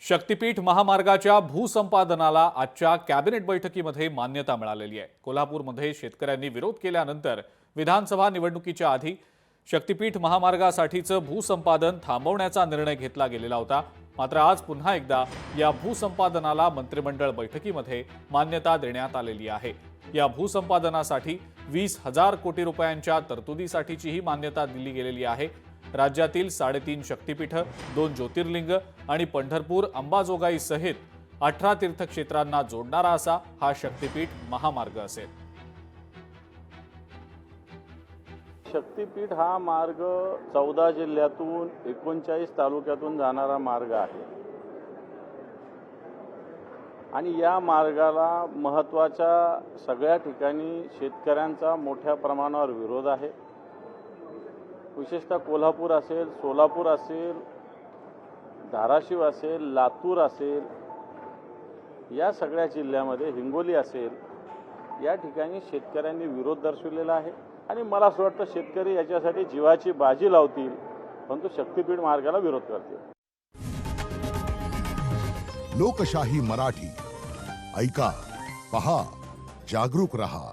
शक्तीपीठ महामार्गाच्या भूसंपादनाला आजच्या कॅबिनेट बैठकीमध्ये मान्यता मिळालेली आहे। कोल्हापूरमध्ये शेतकऱ्यांनी विरोध केल्यानंतर विधानसभा निवडणुकीच्या आधी शक्तीपीठ महामार्गासाठीचं भूसंपादन थांबवण्याचा निर्णय घेतला गेलेला होता। मात्र आज पुन्हा एकदा या भूसंपादनाला मंत्रिमंडळ बैठकीमध्ये मान्यता देण्यात आलेली आहे। या भूसंपादनासाठी 20,000 कोटी रुपयांच्या तरतुदीसाठीचीही मान्यता दिली गेलेली आहे। राज्यातील 3.5 शक्तीपीठ, 2 ज्योतिर्लिंग आणि पंढरपूर अंबाजोगाई सहित 18 तीर्थक्षेत्रांना जोडणारा असा हा शक्तीपीठ महामार्ग असेल। शक्तीपीठ हा मार्ग 14 जिल्ह्यातून 39 तालुक्यातून जाणारा मार्ग आहे आणि या मार्गाला महत्त्वाच्या सगळ्या ठिकाणी शेतकऱ्यांचा मोठ्या प्रमाणावर विरोध आहे। विशेषतः कोल्हापूर असेल, सोलापूर असेल, धाराशिव असेल, लातूर असेल, या सगळ्या जिल्ह्यामध्ये हिंगोली असेल, या ठिकाणी शेतकऱ्यांनी विरोध दर्शवलेला आहे आणि मला असं वाटतं शेतकरी याच्यासाठी जीवाची बाजी लावतील, परंतु शक्तीपीठ मार्गाला विरोध करतील। लोकशाही मराठी ऐका, पहा, जागरूक रहा।